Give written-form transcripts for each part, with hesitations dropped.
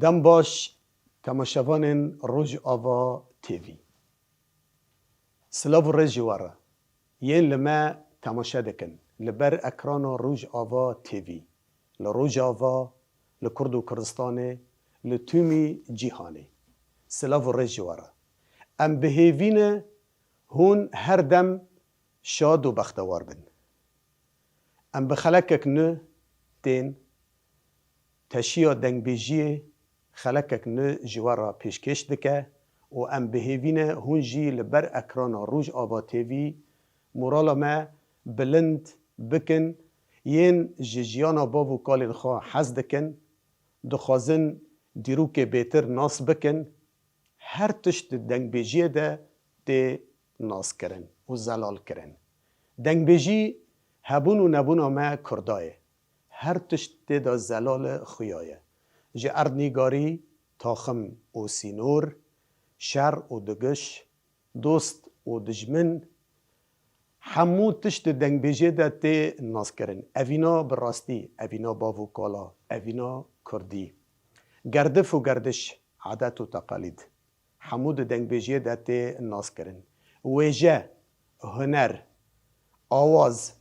دم باش تماشاوان روج آوا تیوی سلاو رژی واره یین لما تماشا دکن لبر اکران روج آوا تیوی لروج آوا لکرد و کردستان لتومی جیهانی سلاو رژی واره ام بهیوین هون هر دم شاد و بختوار بن ام بخلکک نه تین تشیا دنگ بیجی خلکک نه جوارا پیشکش دکه و ام بهیوینه هون جی لبر اکران روج آوا تیوی مورالا ما بلند بکن ین جیجیانا باو کالین خواه حز دکن دخوازن دیروک بیتر ناس بکن هر تشت دنگ بیجیه ده تی ناس کرن و زلال کرن دنگ بیجی هبون و نبون ما کردایه هر تشت تی دا زلال خویایه جه اردنیگاری تاخم و سینور شر و دگش دوست و دجمن همو تشت دنگ بیجه ده تی ناس کرن اوینا براستی اوینا باو کالا اوینا کردی گردف و گردش عادت و تقالید همو دنگ بیجه ده تی ناس کرن ویجه هنر آواز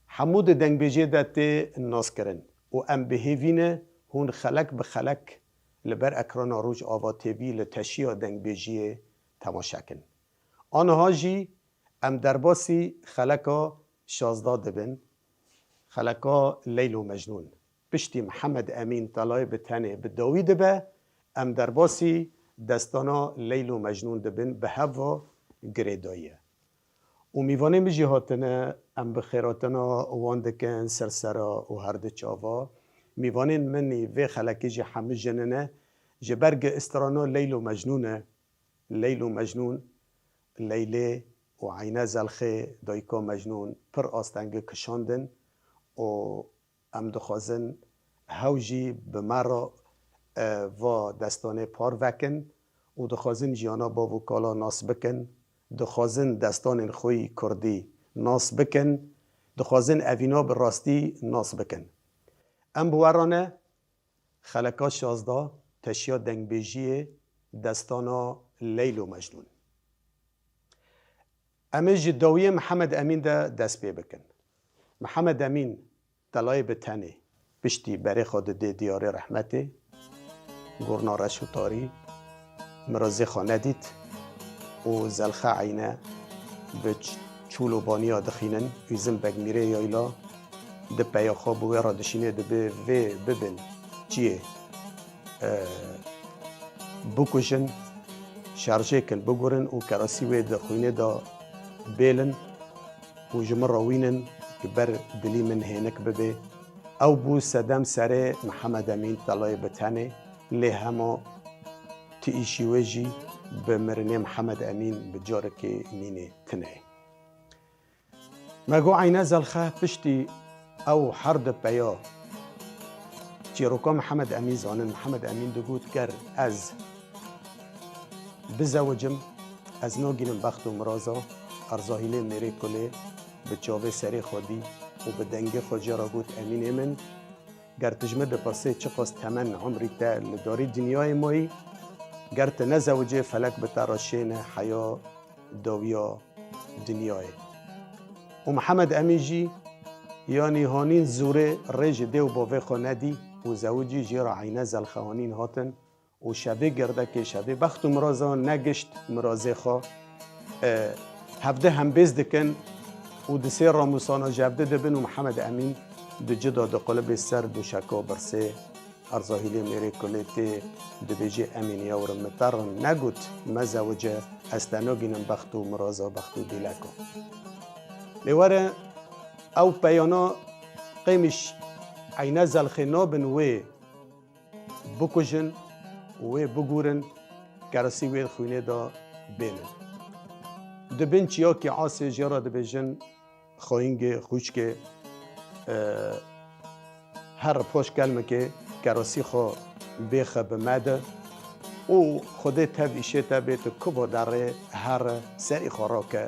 همو دنگ بیجه ده تی ناس کرن و ام بهیوینه هون خلک به خلک لبر اکران روج آوا تیوی لتشیا دنگ بیجی تماشا کن آنها جی ام درباسی خلکا شازده دبن خلکا لیل و مجنون پشتی محمد امین طلای بتنه بداوی دبه ام درباسی دستانا لیل و مجنون دبن به هوا گریدایه و میوانه میجی هاتنه ام بخیراتنا واندکن سرسرا و هرد چاوا میوانین منی و خلکی جی همه جننه جی برگ استرانا لیل و مجنونه لیل و مجنون لیله و عینه زلخه دایکا مجنون پر آستنگ کشاندن و ام دخوازن هوجی بمرا و دستانه پار وکن و دخوازن جیانا با وکالا ناس بکن دخوازن دستان خوی کردی ناس بکن دخوازن اوینا براستی ناس بکن ام بوارانه خلکا شازده تشیا دنگ بیجیه دستانا لیل و مجنون امه جدویه محمد امین ده دست پی بکن محمد امین طلای بتنه پشتی بری خود ده دیار رحمته گرنا رشو تاری مرازی خانه دید و زلخه عینه به چولو بانیا دخینن ایزم بگمیره یایلا ده پیا خواب و را دشینه ده به ببن چیه بکشن شارژه کن بگورن و کراسی و ده خوینه دا بیلن و جمع راوینن که بر دلی من هینک ببه او بو صدم سره محمد امین طلای بتنه لی همه تیشی وجی به مرنه محمد امین بجاره که نینه تنه مگو عینه زلخه پشتی او حرد پیا چیروکا محمد امین زانن محمد امین دگود کر از بزوجم از ناگینم بخت و مرازا ارزاهیله میره کله به چاوه سری خودی و به دنگ خوجه را گوت امین من گرتجمه ده پرسه چه قاست تمن عمری تا لداری دنیای مایی گرت نزوجه فلک به تراشین حیا داویا دنیای و محمد امین جی یعنی هانین زوره ریج دیو باوه خانه دی و زوجی جیرا عینه زلخوانین هاتن و شبه گرده که شبه بخت و مرازا نگشت مرازه خواه هفته هم بیز دکن و دسه راموسانا جبده دبن و محمد امین دو جدا دو قلب سر دو شکا برسه ارزاهیلی میره کلیتی دو بیجی امینیا و رمتر نگوت مزوجه استناگینم بخت و مرازا بخت و دیلکو لیواره او پیانا قیمش عینه زلخی نابن و بکجن و بگورن کرسی وید خوینه دا بینن دبن چیا که عاصی جرا دبیجن خواهینگ خوش که هر پاش کلمه که کرسی خواه بیخه بمده او خود تب ایشه تبیت کبا داره هر سری خورا که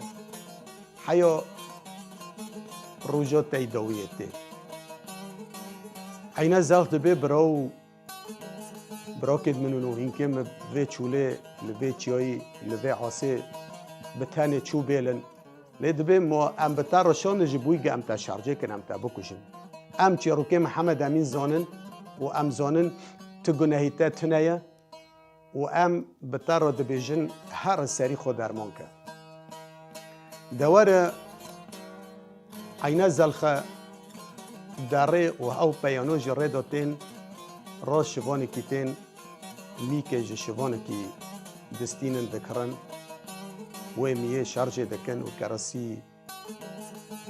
حیا روجات تیداویته عینه زلخ دبی براو براکد منونو هینکم و چوله لبه چیایی لبه عاصه بتانه چو بیلن لدبه ما ام بتا رشان جبوی گم تا شارجه کنم تا بکشن ام چی روکه محمد امین زانن و ام زانن تگناهیتا تنایا و ام بتا رو دبیجن هر سری خود درمان که دوار عینا زلخه داره و او پیانو جره داتین راست شوانی کیتین میکه جشوانی کی دستینن دکرن و میه شارژ دکن و کرسی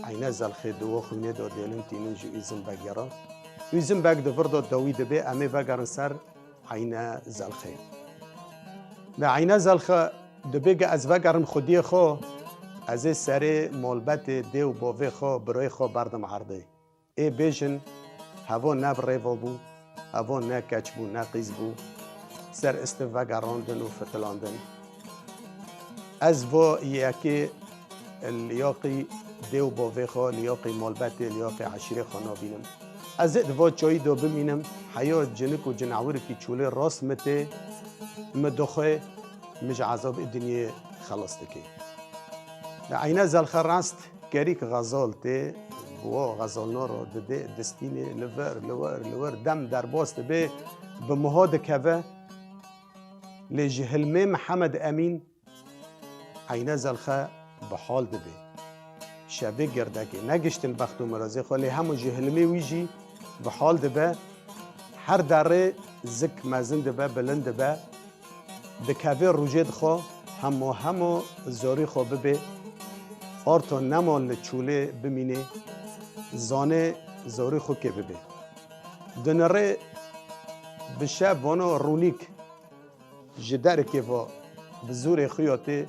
عینا زلخه دو خونه دو دیلن تینو جو ایزم بگیرا ایزم بگ دور دو دوید به امی بگرن سر عینا زلخه به عینا زلخه دبیگ از وگرم خودی خو از سر مالبت دیو باوی خو برای خو بردم عرضه ای بیجن هوا نب ریوا بو هوا نه کچ بو نه قیز بو سر استوگراندن و فتلاندن از و یکی لیاقی دیو باوی خو لیاقی مالبت لیاقی عشیره خانا بینم از دوا چای دو بمینم حیات جنک و جنعور کی چوله راست مته مدخه مج عذاب الدنيا خلصتك عينا زلخ راست كريك غزالتي بوا غزال نارو دستيني لور دم در باست به بمهاد كفا لجهلمي محمد امين عينا زلخ بحال دبي شبه گردكي نگشتن بختو مرازي خالي همو جهلمي ويجي بحال دبه هر دره زك مزن دبه بلند دبه دکوه روجد خو همو زاری خو ببه آرتا نمال چوله بمینه زانه زاری خو که ببه دنره بشه بانو رونیک جدر که و بزور خیاته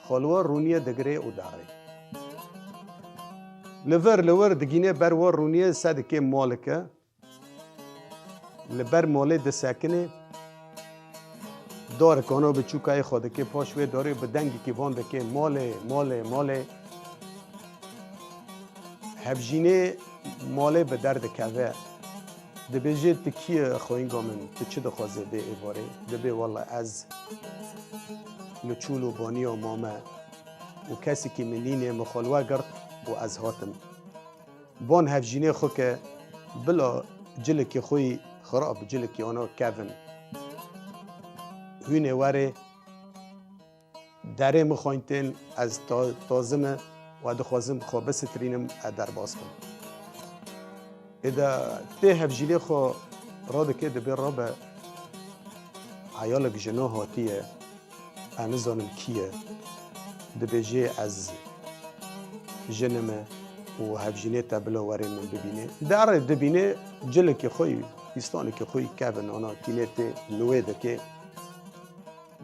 خالوار رونیه دگره او داره لور دگینه بروار رونیه صد که مالکه لبر ماله دسکنه داره کانو به چوکای خود که پاشوه داره به دنگی که وانده که ماله هفجینه ماله به درد کوه دبیجه تکیه خواهینگا من تو چه دخوازه به ایواره دبی والله از لچول و بانی و مامه و کسی که منینه مخالوه گرد و از هاتم بان هفجینه خو که بلا جلکی خوی خراب جلکی آنها کوین هونه واره داره مخواینتین از تازمه و دخوازم خواه بسترینم در باز کنم اذا ته هفجیلی خو راده که دبیر را به عیالک جنا هاتیه انزانم کیه دبیجه از جنمه و هفجینه تبلا واره من ببینه داره دبینه جلک خوی ایستانک خوی کبن آنا تینه ته نوه دکه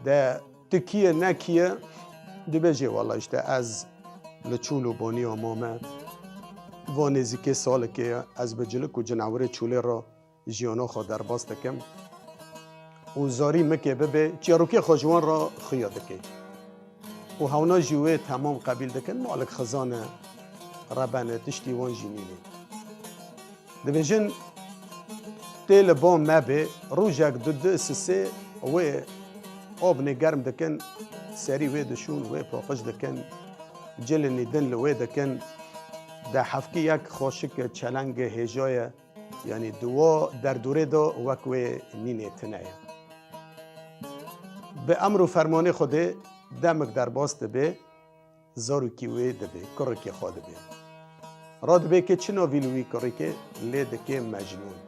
ده تکیه نکیه دبیجه والله اشته از لچول و بانی و مامه و نزدیک سال که از بجلک و جناور چوله را جیانا خود در باز دکم و زاری مکه ببه چیاروکی خوشوان را خیاده که و هونا جوه تمام قبیل دکن مالک خزانه ربنه تشتی وان جینینه دبیجن تیل بام مبه روژک دو سسه و آب نگرم دکن سری وی دشون و پاقش دکن جل نیدن لوی دکن در حفکی یک خوشک چلنگ هجای یعنی دوا در دوره دا وکوی نینه تنه به امر و فرمان خوده دمک در باست به زارو کیوی دبه کرکی خود به راد به که چنا ویلوی کرکی لید که مجنون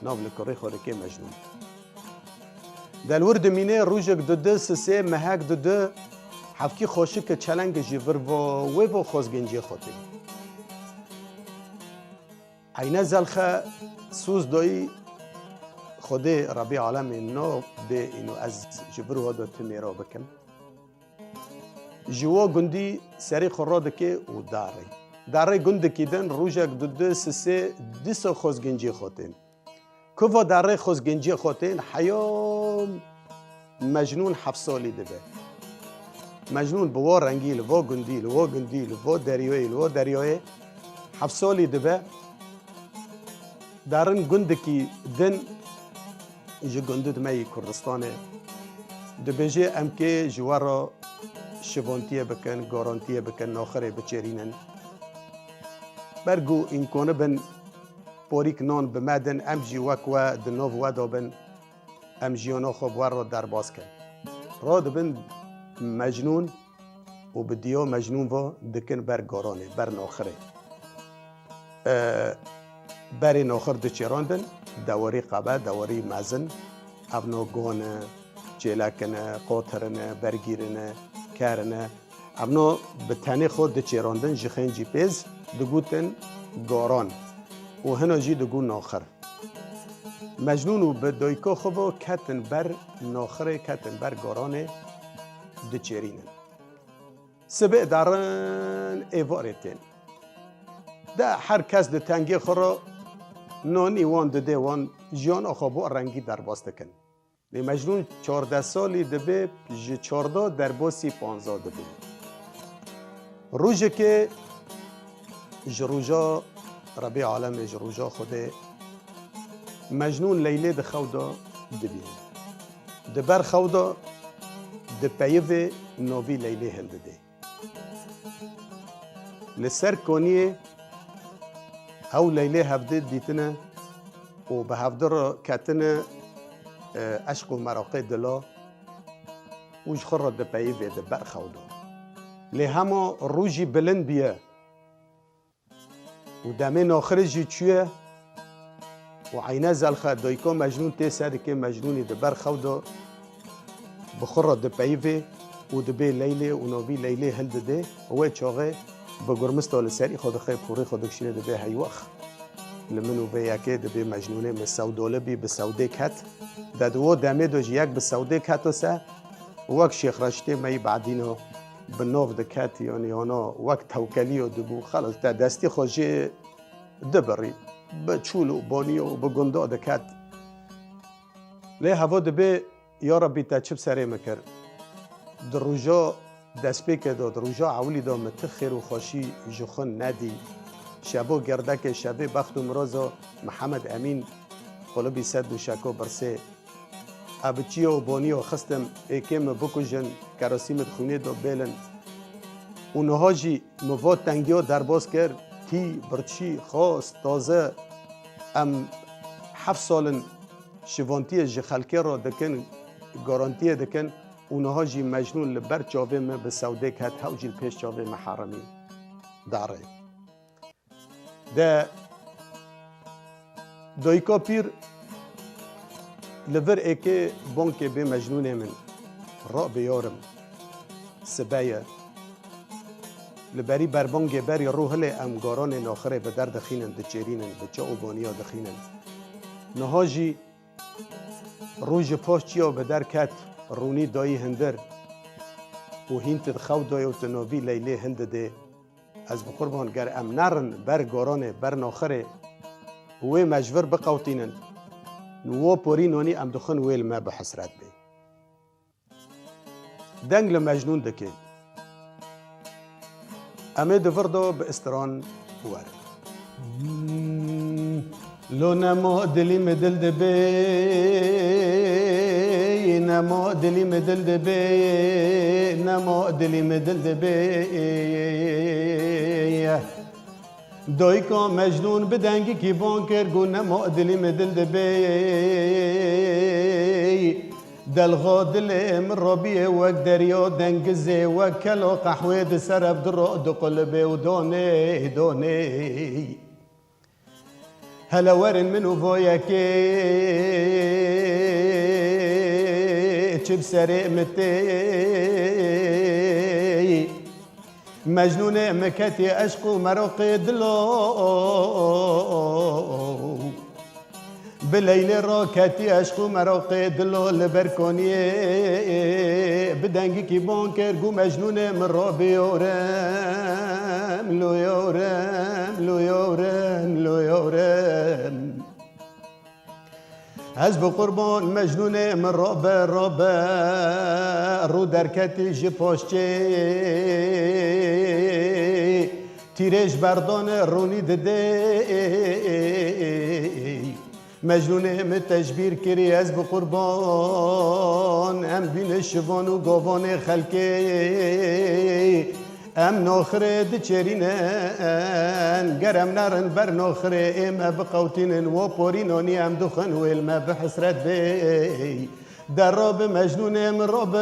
ناول کری خود که مجنون در ورد مینه روزک دو سه مهک دو حفکی خوشک چلنگ جیور و با خوزگنجی خوده عینه زلخه سوز دایی خود ربی عالم اینا به اینو از جبر و دو تمیرا بکن جوا گندی سری خورده که و داره گنده کیدن روزک دو سه دیسا خوزگنجی خوده که داره خوزگنجی خوده حیام مجنون 7 سالی دبه مجنون بوا رنگی لوا گندی لوا دریایی 7 سالی دبه دارن گندکی دن ji gundid me yî Kurdistanê dibêje em kê ji we re şivantiye bikin, garantiye bikin, naxirê biçêrînin. Bergû îmkanı bin porîk nan bimedin, em jî wek we di nav we de bin, em jiyana xwe bi we re derbas kin. Radibin mecnûn û bi diya mecnûn ve dikin ber garanê, ber naxirê. Berê naxir diçêrandin, dewerî qebe, dewerî mezin, ev nagane, çêlekine, qatirine, bergîrine, kerine, ev na bi tenê xwe diçêrandin ji xêncî pêz digotin garan û hina jî digot naxir. Mecnûn û bi dayika xwe ve ketin ber naxirê, ketin ber garanê diçêrînin. Sibê darin êvarê tên. De her kes di tengê xwe re nanî wan didê wan jiyana xwe bo rengî derbas dikin. Lê mecnûn 14 salî dibe ji 14 derbasî 15 dibe. Rojekê ji roja Rebî Alemê ji roja Xwedê mecnûn Leylê di xewda dibîne. Di ber xewda di peyivê navî Leylê hildide. Li ser kaniyê ew Leylê hevdê dîtine û bi hevdê re ketine eşq û meraqê dila û ji xwe re di peyivê di ber xewda. Lê hema rojî bilind biye û demê naxirê jî çûye û eyne zelxe dayika mecnûn tê serikê mecnûnî di ber xewda bi xwe re di peyivê û dibe Leylê û navî Leylê hildide wê çaxê bi gurmista li serî xwe dixe porê xwe dikişîne dibe heywex. Li min û vê yekê dibe mecnûnê min sewdole bî bi sewdê ket. De di wo demê de ji yek bi sewdê keto se wek Şêx Reşîdê me yî bedîna bi nav diket yanî yana wek tewkelî dibû xelas te destî xwe jê dibirî bi çûl û baniya û bi gunda diket. Lê heva dibe ya Rebbî te çi bi serê min kir? Di roja destpêkê de, di roja ewlî de min ti xêr û xweşî ji xwe nedî. Şebo gerdekê şevê bext û miraza Mihemed Emîn xulibî sed û şeko birsê. Ev bi çiya û baniya xistim êkê min bikujin, kerasî min xwînê de bêlin. û niha jî min va tengiya derbas kir, tî, birçî, xas, taze. Em heft salin şivantiyê ji xelkê re dikin, garantiyê dikin û niha jî mecnûn li ber çavê me bi sewdê ket hew jî li pêş çavê me heremî darê. De dayika pîr li vir êkê bankê bê mecnûnê min rabêyarim sibeye. Li berî berbangê berî rû hilê em garanê naxirê bi derdixînin, diçêrînin, bi ça û baniya dixînin. Niha jî rû ji paş çiya bi derket rûnî dayî hindir û hîn ti di xewdayê û ti navî Leylê hildidê. Ez bi qurban ger em nerin ber garanê, ber naxirê wê mecbir biqewtînin. Wa porî nanî em dixin wê li me bi hesret bê. Deng li mecnûn dike. Em ê di vir de bi istiran werin. Lo nema dilî me dil dibe, nema dilî me dil dibe, nema dilî me dil dibe. Dayika mecnûn bi dengekî van kir got nema dilî me dil dibe. Delxa dilê min rabiyê wek derya dengizê, wek kela qehwê di ser ev dira diqilibê û danê danê. Hele werin min û vayekê çi bi serê me tê. Mecnûnê me ketî eşq û meraqê dila. Bi Leylê ra ketî eşq û meraqê dila li ber kaniyê. Bi dengekî ban kir got mecnûnê min rabêyarim, loyarim, loyarim, loyarim. Ez bi qurban mecnûnê min rabe rabe rû derketî ji paşçê. Tîrêj berdanê rûnî didê مجنون هم تجبیر کری از بقربان ام بین شوان و گوان خلکی ام ناخره دچرینن گرم نرن بر ناخره ام بقوتینن و پورینانی ام دخن و علم بحسرت بی در راب مجنون ام راب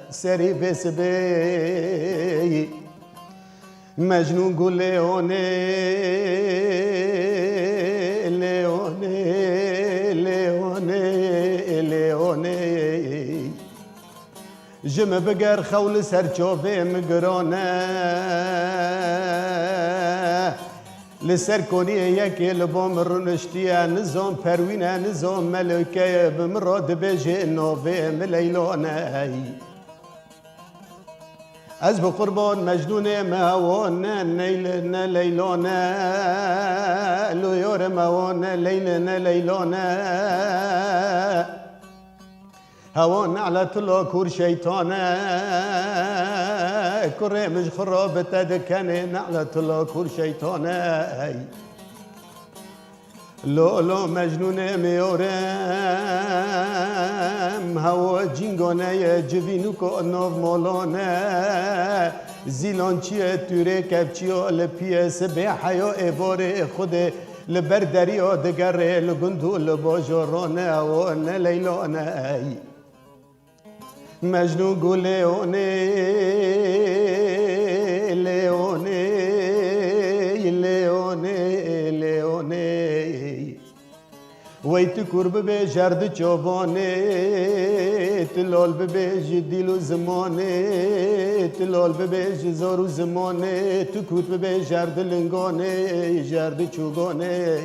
سری بس بی مجنون گو لیونه لیونه لیونه لیونه جم بگر خول سرچوبه مگرانه لسر کنی یکی لبام رنشتیه نظام پروینه نظام ملکه بمراد بجه نوه ملیلانه از بقربان مجنون موان نیل لیلانه لویار موان لیل لیلانه هوان نعلت الله کور شیطانه کره مش خرابت دکنه نعلت الله کور شیطانه لولو مجنون میورم هوا جینگانه جوینو که ناو مالانه زیلانچیه توره کبچیه لپیه به حیا عباره خود لبر دریا دگره لگندو لباجرانه و لیلانه مجنون گو لیونه لیونه لیونه لیونه ویت کرب به جرد چوبانه تلال به جدیل و زمانه تلال به جزار و زمانه تو کود به جرد لنگانه جرد چوگانه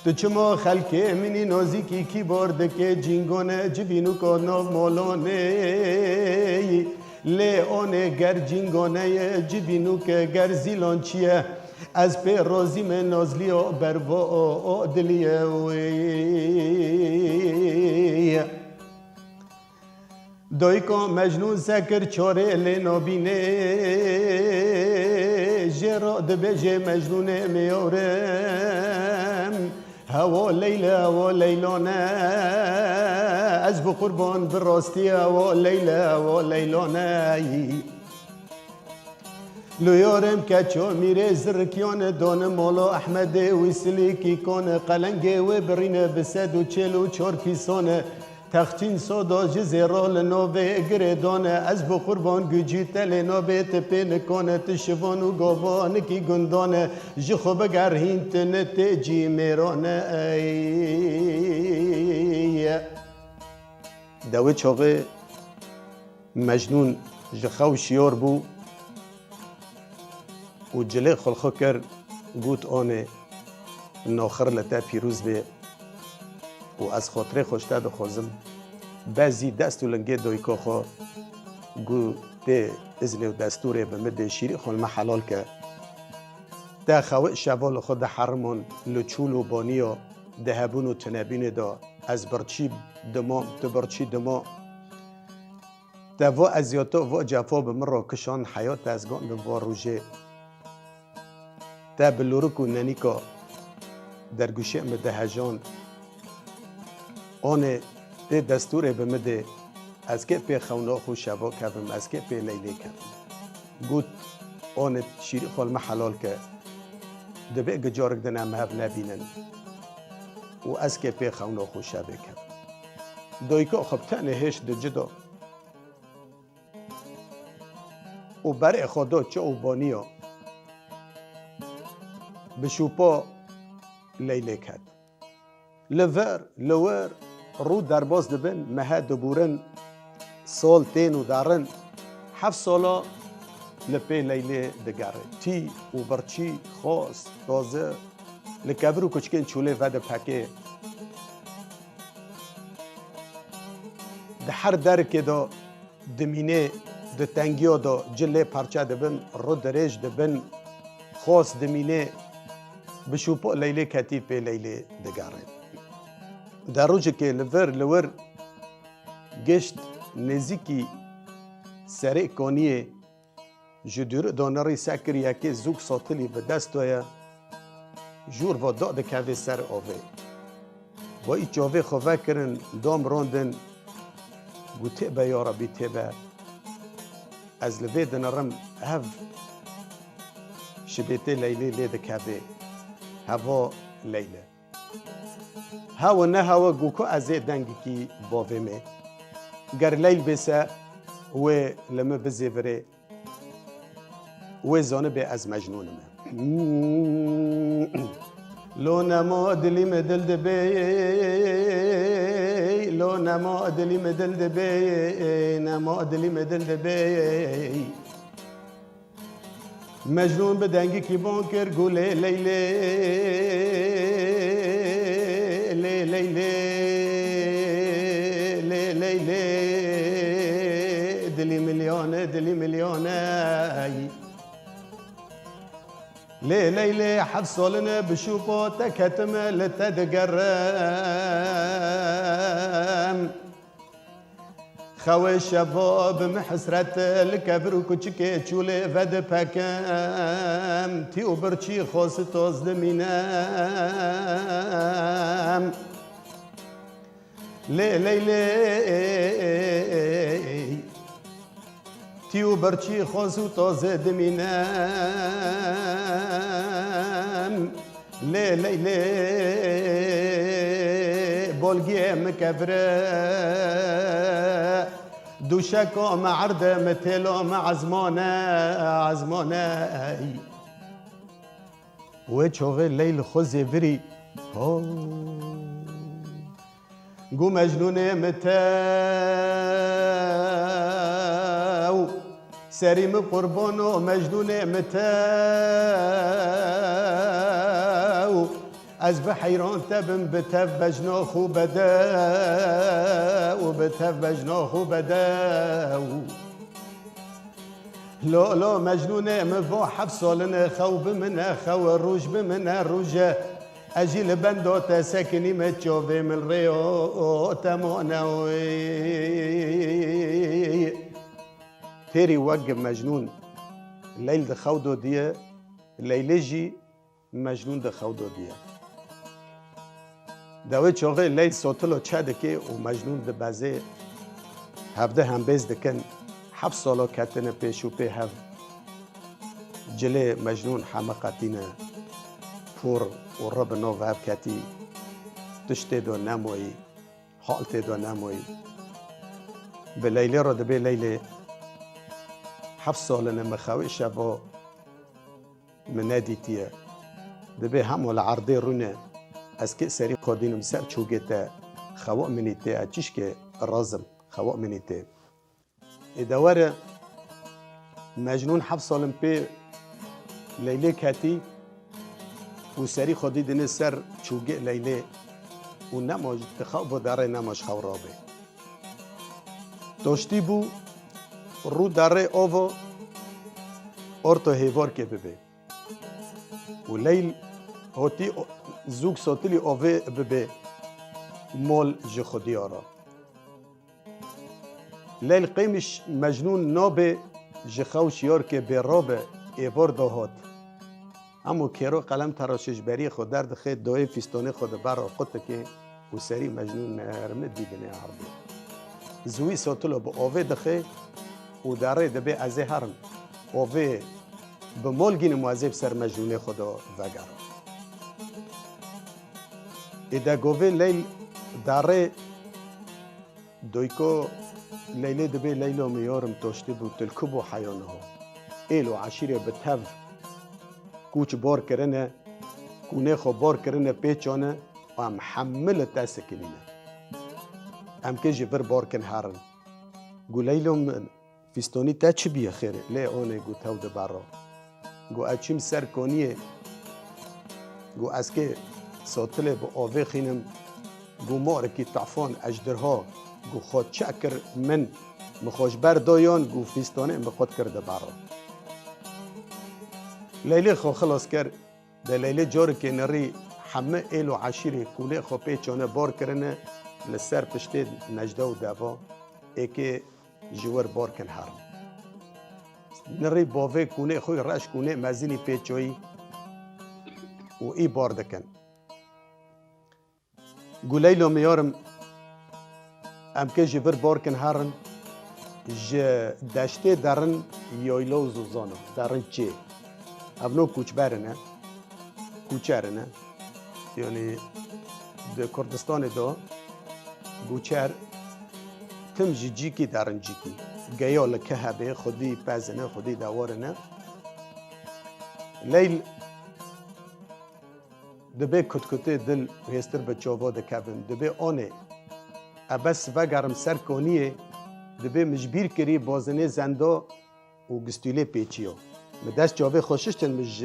تو چما خلکه منی نازیکی کی بارده که جینگانه جوینو که ناو مالانه لیونه گر جینگانه جوینو که گر زیلانچیه از پی رازی من نازلی و بروا دلیه دایی که مجنون سکر چاره لنابینه جرا دبجه مجنون میارم هوا لیلانه از بقربان براستی هوا لیلانه لویارم کچو میره زرکیان دان مولا احمد ویسلی کی کن قلنگ و برینه بسد و چل و چار کیسانه تختین صدا جزیرال نوبه گردانه از بقربان گجی تل نوبه تپی نکانه تشوان و گوان کی گندانه جخو بگر هینت نتجی میرانه دوی چاقه مجنون جخو شیار بو و جلی خلخو کر گوت آنه ناخر لطه پیروز به و از خاطر خوشته بخوزم بعضی دست و لنگه دویکا خوا گو ده ازن و دستوره بمده شیری خون محلال که ده خواه شوال خود حرمون لچول و بانیا ده هبون و تنبین دا از برچی دما ده برچی دما ده و ازیاتا و جفا بمر را کشان حیات از گان به واروژه ده بلورک و ننیکا در گوشه مده هجان آن ده دستور بمده از که پی خونا خو شبا کبم از که پی لیلی کبم گوت آن شیری خال محلال که ده به گجارک دنه مهب نبینن و از که پی خونا خو شبا کبم دایکا خب تنه هش ده جدا و بر خدا چه او بانیا بشوپا لیلی کد لور رو درباز دبن مهد دبورن سال تین و دارن 7 سالا لپی لیلی دگره تی و برچی خاص تازه لکبرو کچکن چوله ود پکه ده هر درک دا دمینه ده تنگیا دا جله پرچه دبن رو درش دبن خاص دمینه بشوپا لیلی کتی پی لیلی دگره در روزی که لور گشت نزیکی سریع کنیه جدور دانری سکر یکی زوگ ساتلی به دست دایا جور و داد که سر آوه و ای جاوه خواه کرن دام راندن گو تیبه یا ربی تیبه از لوی دنرم هف شبیته لیلی لید که هوا لیله هوا نه هوا گو که از دنگی کی باوه می گر لیل بسه و لما بزیوره و زانه به از مجنون من لو نما دلی مدل دبی لو نما دلی مدل دبی نما دلی مدل دبی مجنون به دنگی کی بان کر گوله لیله لیله لیله دلی میلیونه دلی میلیونه ليلة حفصلنا بشوفوتك كتمل تدقرم خوي الشباب محسرة الكبر وكتشكي تشولي فد بكام تيو برشي خوص توز دمينام ليلة تيو برشي خوص توز دمينام ليلة بولجي مكبرة دوشكو مع عرضة متلو مع عزمانة وشوغي الليل خوزي بري قو مجنونة متاو سريم قربانو مجنونة متاو از بحيران تبن بتف بجناخو بداو بتف بجناخو بداو لا لا مجنونة مفو حفصالنا خو بمنا خو الروج بمنا الروجة أجي لبندو تسكني متشوفي من ريو تمونوي تيري وقف مجنون الليل ده خودو ديه الليل جي مجنون ده خودو ديه دوی چاقه لیل ساتلو چه دکه و مجنون ده بازه هفته هم بیز دکن 7 سالا کتن پیش و پی هف جله مجنون حمقتینه پور و رب نو هف کتی تشته دو نموی حالت دو نموی به لیله را ده به لیله 7 سالنه مخوی شبا منادیتیه ده به همو العرضه رونه از که سری خودینم سر چوگته خوا منیته اچیش که رازم خوا منیته ادواره مجنون 7 سالم پی لیله کتی و سری خودی دنه سر چوگه لیله و نماج تخواب داره نماج خورابه داشتی بو رو داره آوا ارتو هیوار که ببه و لیل هاتی زوگ ساتلی آوه ببه مال جه خودی آرا لیل قیمش مجنون نابه جه خوش یار که به رابه ایوار داهات اما کیرو قلم تراشش بری خود درد خید دای فیستانه خود بر آقاته که و سری مجنون نرمه دیدنه عربه زوی ساتلو با آوه دخه و داره دبه ازه هرم آوه به مال گین معذب سر مجنون خدا وگره ایده گوه لیل داره دویکو لیله دبه لیلو میارم تاشته بود تلکب و حیانه ها ایلو عشیره به تف کوچ بار کرنه کونه خو بار کرنه پیچانه و هم حمل تاسکنینه هم که جبر بار کن هرن گو لیلو فیستانی تا چی بیه خیره لی آنه گو تود برا گو اچیم سر کنیه گو از که ساتله با آوه خینم گو مارکی تعفان اجدرها گو خود چکر من مخوش بردایان گو فیستانه مخود کرده برا لیله خو خلاص کرد ده لیله جار که نری همه ایل و عشیره کونه خو پیچانه بار کرنه لسر پشته نجده و دوا ای که جوار بار کن هرم نری باوه کونه خوی رش کونه مزینی پیچوی و ای بار دکن گولیلو میارم ام که جبر بار کن هرن ج دشته درن یایلا و زوزانو درن چه ابنو کوچبرنه کوچرنه یعنی در کردستان دا گوچر تم جی کی درن جی کی گیا لکه هبه خودی پزنه خودی دوارنه لیل دبی کتکته دل هستر بچه‌ها دکبن دبی آنه ابس وگرم سر کنیه دبی مجبور کری بازنه زنده و گستوله پیچیو مدست جاوه خوششتن مج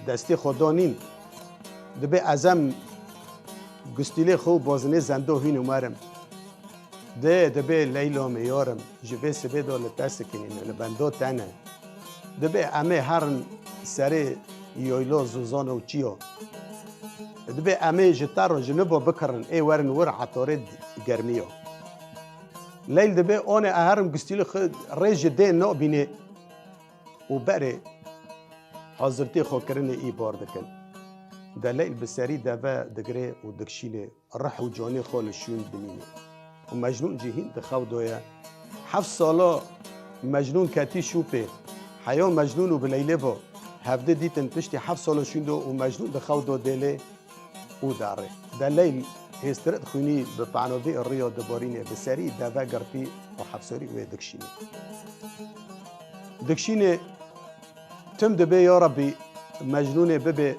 دستی خدانین دبی ازم گستوله خو بازنه زنده هین عمرم ده دبی لیلا میارم جوه سبه دال دست کنین لبندو تنه دبی امه هرن سره یایلا زوزان و چیا دبی امه جتر و جنبا بکرن ای ورن ور عطارد گرمیا لیل دبی آن اهرم گستیل خود ریج ده نا بینه و بره حاضرتی خوکرن ای بار دکن ده لیل بسری دوه دگره و دکشیله رح و جانی خال شون بنینه و مجنون جهین دخو دویا 7 سالا مجنون کتی شوپه حیا مجنون و بلیله با هفته دیتن پشتی 7 سالا شوندو و مجنون دخو دو دله او داره ده لیل هسترد خونی به پعناوی الریا دبارینه بسری دوه گرتی و حفصاری و دکشینه دکشینه تم دبی یا ربی مجنون ببه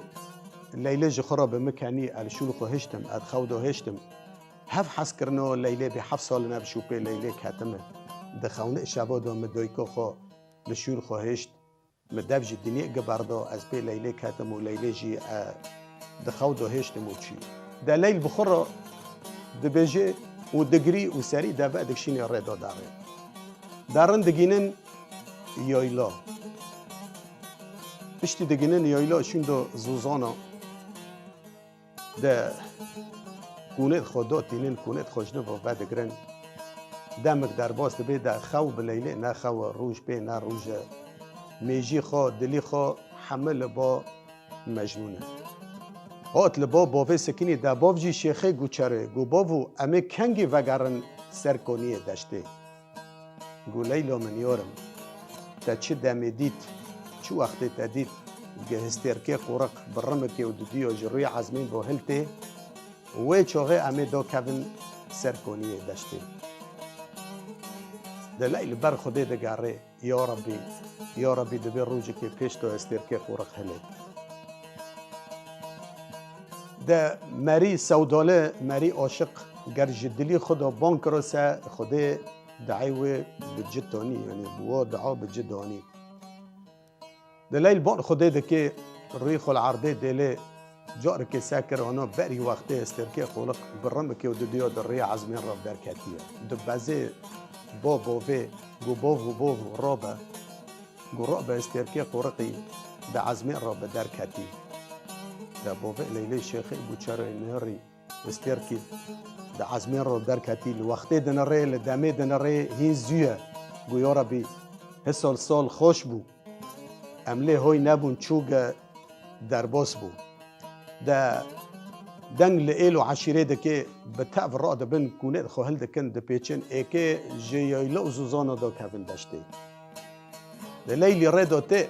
لیله جخورا به مکانی الشول خو هشتم ادخو دو هشتم هف حس کرنو لیله به 7 سال نب شوپه لیله کتمه دخونه شبا دو مدویکو خو لشول خو هشت مدبج دنیا گبردا از به لیله کتم و لیله جی دخو دو هشتم و چی ده لیل بخورا دبیجه و دگری و سری ده بعد دکشینی ردا داره دارن دگینن یایلا پشتی دگینن یایلا شوندو زوزانا ده کونت خدا تینن کونت خوشنه و بعد گرن دمک در باست به ده خو بلیله نه خو روش به نه روش میجی خو دلی خو حمل با مجنونه هات لبا باوه سکنی ده باو جی شیخه گوچره گو باو امه کنگی وگرن سرکونی دشته گو لیلا من یارم تا چه دمه دید چه وقتی تا دید گه هسترکه قرق برمکه و دودی و جروی عزمین با هلته و چاقه امه دا کبن سرکونی دشته ده لیل بر خوده ده گره یا ربی دبی روزی که پیش تا هسترکه قرق هله ده مری سوداله مری عاشق گر جدلی خدا بانک را سه خدا دعیوه بجدانی یعنی بوا دعا بجدانی ده لیل بان خدا ده که روی خل عرده دله جار که ساکر آنها بری وقته استرکه خلق برم که دودیا در ری عزمین را در کتیه ده بازه با باوه گو باو رابه گو رابه استرکه خلقی ده عزمین را در کتیه ده باوه لیله شیخه گوچره نهری استرکی ده عزمین را در کتیه وقته دنره لدمه دنره هین زیه گو یا ربی هسال سال خوش بو عمله های نبون چوگ در باس بو ده دنگ لئیل و عشیره ده که به تعف را ده بن کونت خوهل ده کن ده پیچن ایکه جیایل و زوزانا ده کفن داشته ده لیلی ره داته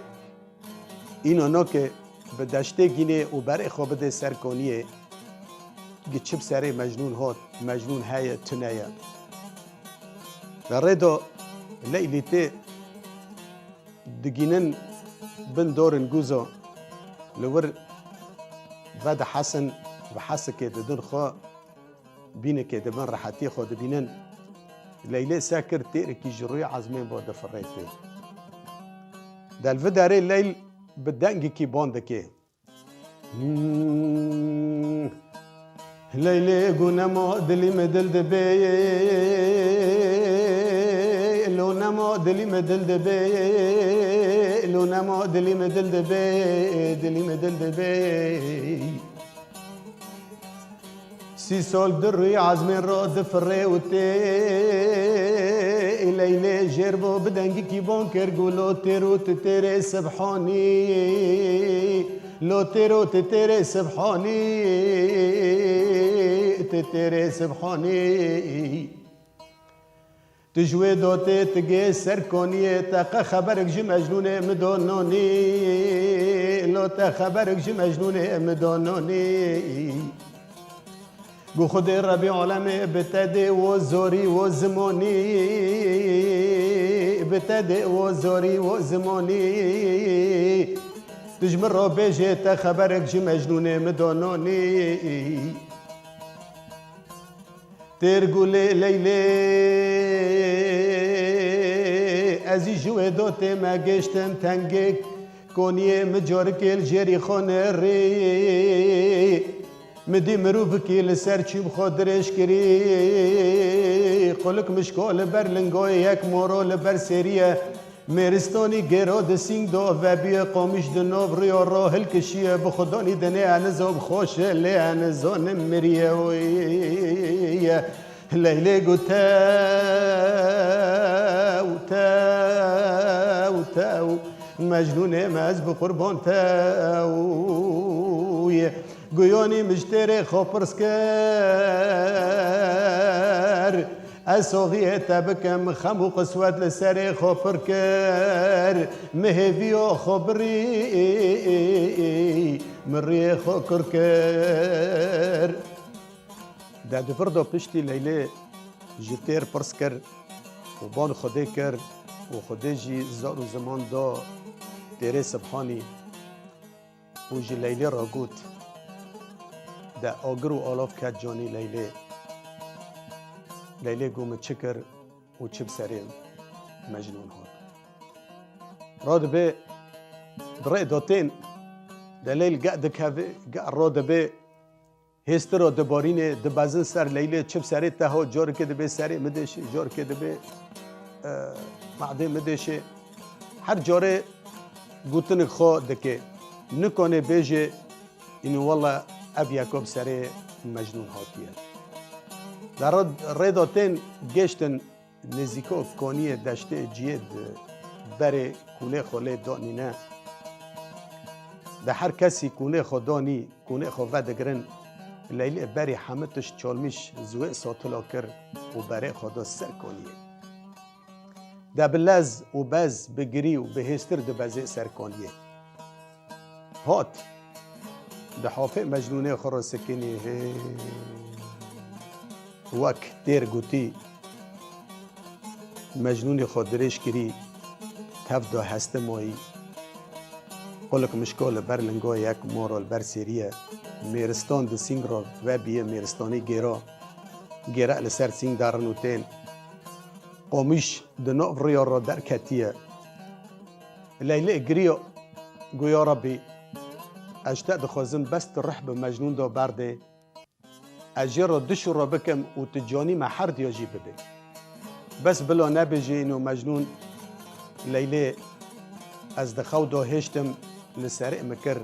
اینو نا که به داشته گینه و برای خواب ده سرکانیه گه چپ سره مجنون هات مجنون های تنیه ده ره دا لیلی ته دگینن بن دارن گوزا لور بعد حسن و حس که دن خوا بینه که دبن راحتی خود بینن لیله ساکر تیر کی جروی عزمین با دفریته دل وداره لیل بدنگی کی باند که لیله گونما دلی مدل دبی لونما دلی مدل دبی لونما دلی مدل دبی 30 سال در روی عزمین را دفره و تی لیله جر بو بدنگی کی بون کر گلو تیرو تیرے سبحانی لو تیرو تیرے سبحانی تیرے سبحانی تجوی دوتے تگے سر کونیے تاقا خبرک جی مجنون مدونونی لو تا خبرک جی مجنون مدونونی گو خود ربی عالم بتده و زوری و زمانی بتده و زوری و زمانی تجمر رو بیجه تا خبرک جی مجنون مدونونی ترگوله لیله ازی جوه دوته ما گشتم تنگک کنیه مجار کل جری خانه ری مدی مروف کل سر چوب خودرش کری قلق مشکال بر لنگای یک مورو لبر سریه میرستانی گراد سینگ دو و بیه قامیش دناب ریا راهل کشیه بخدانی دنه انزاب خوشه لی انزان مریه ویه لیلی گو تاو تاو تاو مجنون مز بقربان تاو گویانی مشتری خوپرس کر اساغیه تبکم خمو قسوت لسر خوپر کر مهویو خبری مری خوکر کر در دفر دو پشتی لیلی جتیر پرس کر و بان خوده کر و خوده جی زار و زمان دا تیره سبحانی و جی لیلی را گوت در آگر و آلاف کد جانی لیلی گوم چکر و چب سریم مجنون هاد راد به درای داتین دلیل قعد کهوه راد به هسترا دبارینه دبازن سر لیلی چب سری تها جار که دبه سری مدشه جار که دبه معده مدشه هر جاره گوتن خوا دکه نکنه بیجه اینو والله اب یکاب سری مجنون هاتیه در ریداتین گشتن نزیکا کانی دشته جید بره کونه خوله دانینه در هر کسی کونه خودانی کونه خود دگرن لیلی بری حمتش چالمیش زوه ساتلا کر و بره خدا سر کانیه در بلز و بز بگری و بهستر در بزه سر کانیه هات در حافظ مجنونه خورا سکنی وک تیر گوتی مجنون خودرش کری تف دا هسته مایی قلق مشکال بر لنگاه یک مارال بر سریه میرستان ده سینگ را و بیه میرستانی گیرا لسر سینگ دارنوتین قامیش ده ناف ریا را در کتیه لیلی گریا گویا ربی اجتاق دخوازم بست رحب مجنون دا برده اجیر را دشو را بکم و تجانی محر دیاجی بده بس بلا نبجه اینو مجنون لیلی از دخو دا هشتم لسرع مکر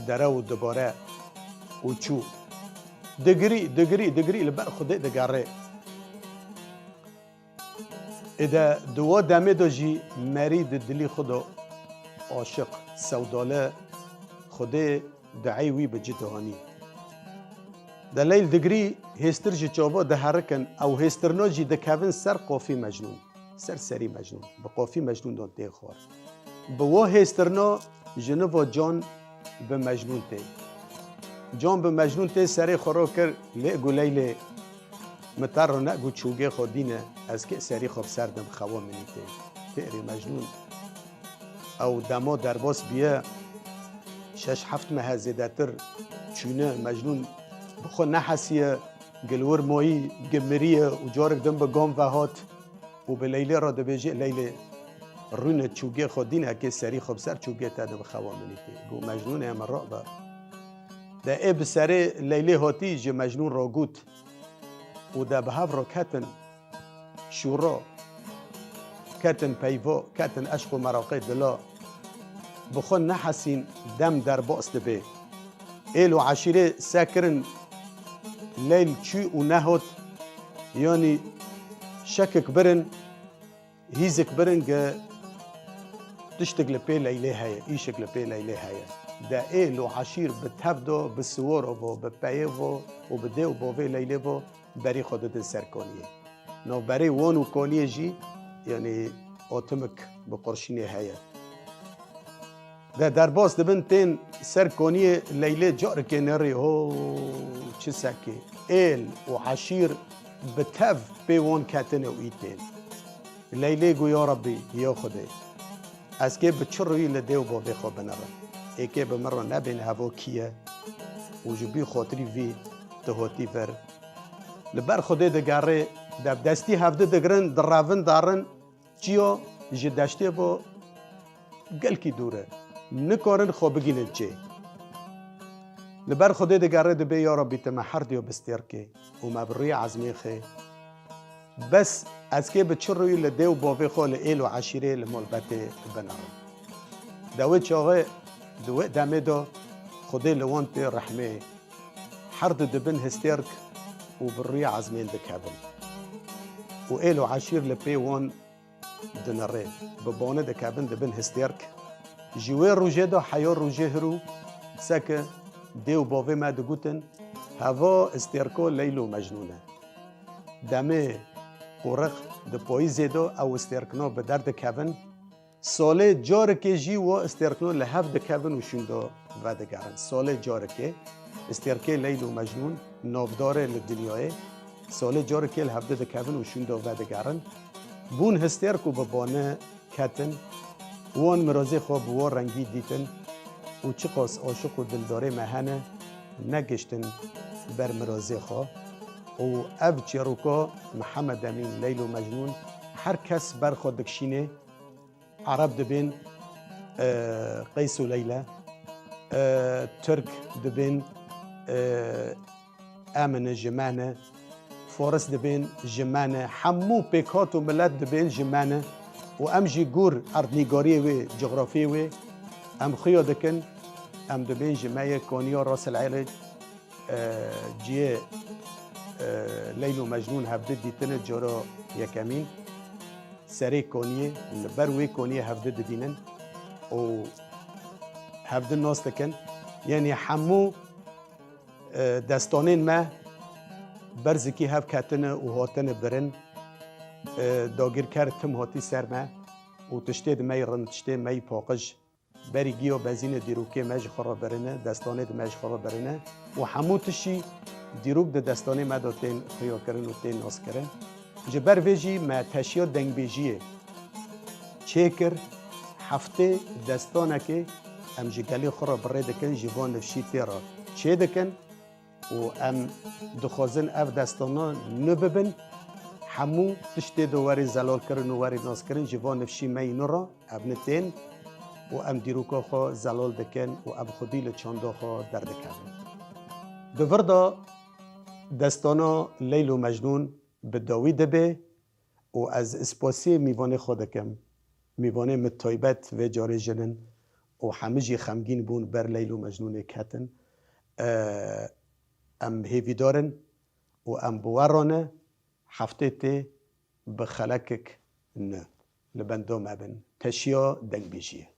دره و دباره و چو دگری لبر خوده دگره اذا دوا دمه دا جی مرید دلی خدا عاشق سوداله خوده دعیوی بجدهانی دلیل دگری هستر جی چابا ده هرکن او هسترنا جی دکوین سر قافی مجنون سری مجنون به قافی مجنون دان تی خوار به وا هسترنا جنوا جان به مجنون تی جان به مجنون تی سری خورا کر لگو لیله متر رو نگو چوگه خودینه از که سری خواب سردم خوا منی تی تیری مجنون او دما درباس بیه 6-7 ماه زیدتر چونه مجنون بخو نحسیه گلور مایی گمریه و جارک دم به گام وهات و به لیله را دبیجه لیله رونه چوگه خودینه که سری خوب سر چوگه تاده به خوا منی تی گو مجنون هم را با ده اب سری لیله هاتی جه مجنون را گوت و ده به هف را کتن شورا کتن پیوا کتن عشق و مراقه دلا بخو نحسین دم در باست به ایل و عشیره سکرن لیل چی و نهات یعنی شکک برن هیزک برنگ تشتق لپی لیله هیا ایشک لپی لیله هیا دا ایل و عشیر بتبدو بسوار و بپیه و بده و باوی لیله و بری خودت سرکانیه نو بری وانو کانیه جی یعنی آتمک بقرشینه هیا دا در باز دبن تین سرکانیه لیله جار که نری هو چه سکی ایل و عشیر بتف پیوان کتن و ایتین لیله گو یا ربی یا خدا از که به چه روی لده و باوی خواه بنرم ای که به مرا نبین هوا کیه و جبی خاطری وی تهاتی ور لبر خوده دگره دب دستی هفته دگرن در روان دارن چیا جه دشته با گل کی دوره نکارن خواه بگینن چه لبر خوده دگره دبی یا ربی تمحر دیو بستیر که و مبروی عزمی خی بس از که به چه روی لده و باوی خواه لئیل و عشیره لمالبت بنارم دوی چاقه دوی دمه دا خوده لوان پی رحمه حرد دبن هستیرک و بروی عزمین دکابن و ایل و عشیر لپی وان دنره ببانه دکابن دبن هستیرک جوی روژه دا حیار روژه هرو سکه دیو باوی ما دگوتن هوا استیرکو لیل و مجنونه دمه قرق د پاییزه دا او استیرکنا به درد کبن ساله جارکه جی و استیرکنا لحف د کبن و شوندا و دگرن ساله جارکه استیرکه لیل و مجنون نافداره لدنیای ساله جارکه لحف د کبن و شوندا و دگرن بون هستیرکو ببانه کتن وان مرازه خواب و رنگی دیتن و چه قاس عاشق و دلداره مهنه نگشتن بر مرازه خواب و او چیروکا محمد امین لیل و مجنون هر کس بر خود دکشینه عرب دبین قیس و لیله ترک دبین امن جمانه فارس دبین جمانه همو پیکات و ملت دبین جمانه و ام جی گور اردنیگاری و جغرافی و ام خیا دکن ام دبین جمعه کانیا راس العیل جیه لیل و مجنون هفته دیتن جارا یکمین سری کانیه بروی کانیه هفته دبینن و هفته ناس دکن یعنی همو دستانین ما برزکی هف کتن و هاتن برن داگیر کرد تم هاتی سر ما و تشتید می رند تشتید می پاقش بری گیا بزین دیروکه مج خراب برنه دستانه مج خراب برنه و همو تشی دیروک د دستانه ما داتین خیا کرن و تین ناس کرن جبر ویجی ما تشیا دنگ بیجیه چه کر هفته دستانه که ام جگلی خراب بره دکن جوان نفشی تیرا چه دکن و ام دخوازن اف دستانه نببن همو تشتی دواری زلال کرن و واری ناس کرن جوان نفشی می نورا ابنتین و ام دیروکا خوا زلال دکن و ام خودی لچاندا خوا درد کردن دوردا دستانا لیل و مجنون به داوی دبه و از اسپاسی میوانه خودکم میوانه متایبت و جاری جنن و همه جی خمگین بون بر لیل و مجنون کتن ام هیوی دارن و ام بوارانه هفته تی بخلکک نه لبندو مبن تشیا دنگ بیشیه